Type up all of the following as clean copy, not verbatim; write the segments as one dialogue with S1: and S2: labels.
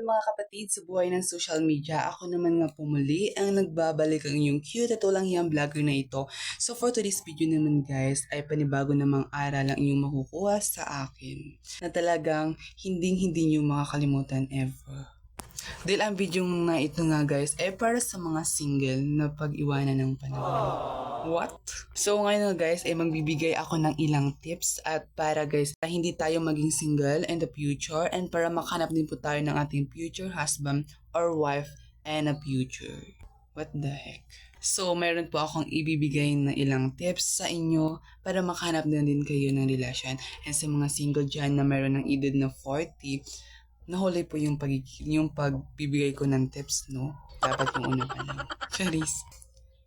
S1: mga kapatid sa buhay ng social media. Ako naman nga pumuli ang nagbabalik ang inyong cute at walang hiyang vlogger na ito. So for today's video naman guys ay panibago namang aral ang inyong makukuha sa akin na talagang hindi nyo makakalimutan ever. Dahil ang video na ito nga guys ay para sa mga single na pag-iwanan ng panahon. What? So ngayon guys ay magbibigay ako ng ilang tips at para guys hindi tayo maging single in the future and para makahanap din po tayo ng ating future husband or wife and a future. What the heck? So meron po akong ibibigay na ilang tips sa inyo para makahanap din kayo ng relasyon. And sa mga single dyan na meron ng edad na 40, nahuli po yung pagbibigay ko ng tips, no? Dapat yung una pa lang. Charis.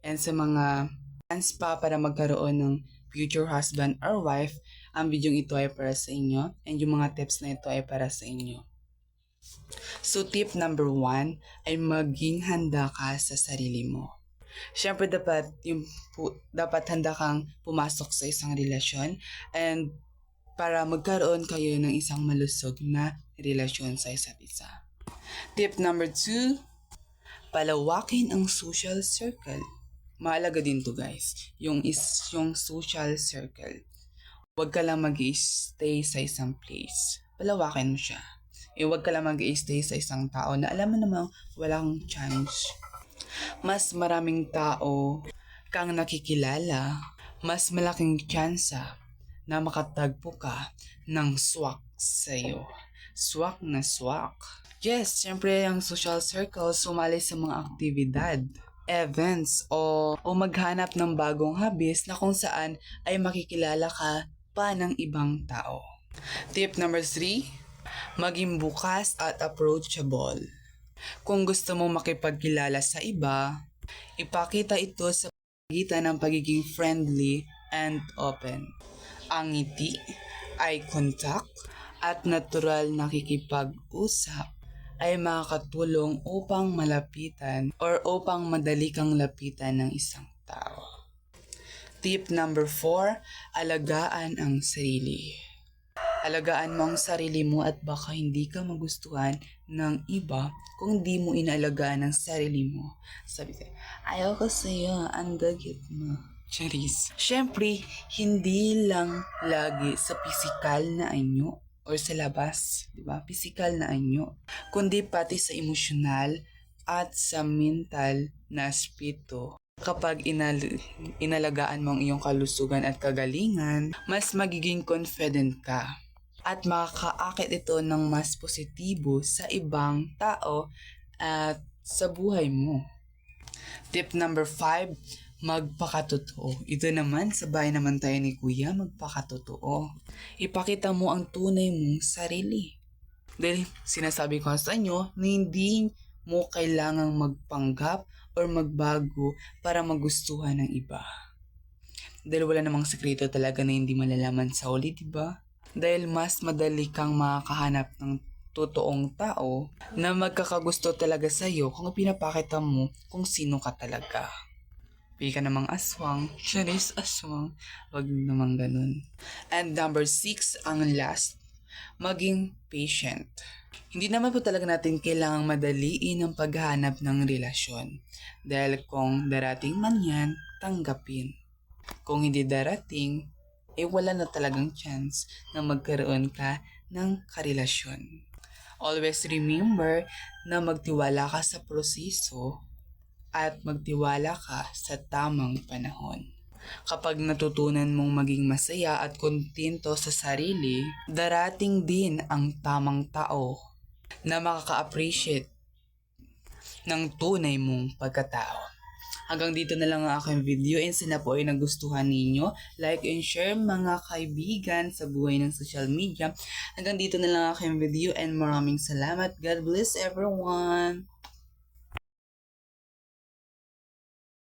S1: And sa mga plans pa para magkaroon ng future husband or wife, ang video ito ay para sa inyo and yung mga tips na ito ay para sa inyo. So tip number 1 ay maging handa ka sa sarili mo. Siyempre dapat handa kang pumasok sa isang relasyon and para magkaroon kayo ng isang malusog na relasyon sa isa't isa. Tip number 2, palawakin ang social circle. Mahalaga din to guys, yung social circle. Huwag ka lang mag-i-stay sa isang place. Palawakin mo siya. Huwag ka lang mag-i-stay sa isang tao na alam mo namang walang chance. Mas maraming tao kang nakikilala, mas malaking tsansa na makatagpo ka ng swak sa'yo. Swak na swak. Yes, syempre ang social circle sumali sa mga aktibidad, events o maghanap ng bagong habis na kung saan ay makikilala ka pa ng ibang tao. Tip number 3, maging bukas at approachable. Kung gusto mo makipagkilala sa iba, ipakita ito sa pagitan ng pagiging friendly and open. Ang ngiti, eye contact, at natural na nakikipag-usap ay makakatulong upang malapitan or upang madali kang lapitan ng isang tao. Tip number 4, alagaan ang sarili. Alagaan mo ang sarili mo at baka hindi ka magustuhan ng iba kung di mo inaalagaan ang sarili mo. Sabi ko, ayaw ko sa'yo, ang dagit mo. Charis. Siyempre, hindi lang lagi sa physical na anyo or sa labas, di ba? Physical na anyo, kundi pati sa emosyonal at sa mental na aspeto. Kapag inalagaan mo ang iyong kalusugan at kagalingan, mas magiging confident ka at makakaakit ito ng mas positibo sa ibang tao at sa buhay mo. Tip number 5, magpakatotoo. Ito naman, sabay naman tayo ni Kuya, magpakatotoo. Ipakita mo ang tunay mong sarili. Dahil sinasabi ko sa inyo na hindi mo kailangang magpanggap or magbago para magustuhan ng iba. Dahil wala namang sekreto talaga na hindi malalaman sa huli, diba? Dahil mas madali kang makakahanap ng totoong tao na magkakagusto talaga sa'yo kung pinapakita mo kung sino ka talaga. Pili ka namang aswang, Charis aswang, wag namang ganun. And number 6, ang last, maging patient. Hindi naman po talaga natin kailangang madaliin ang paghahanap ng relasyon. Dahil kung darating man yan, tanggapin. Kung hindi darating, wala na talagang chance na magkaroon ka ng karelasyon. Always remember na magtiwala ka sa proseso at magtiwala ka sa tamang panahon. Kapag natutunan mong maging masaya at kontento sa sarili, darating din ang tamang tao na makaka-appreciate ng tunay mong pagkatao. Hanggang dito na lang ang aking video and sana po ay nagustuhan ninyo. Like and share mga kaibigan sa buhay ng social media. Hanggang dito na lang ang aking video and maraming salamat. God bless everyone!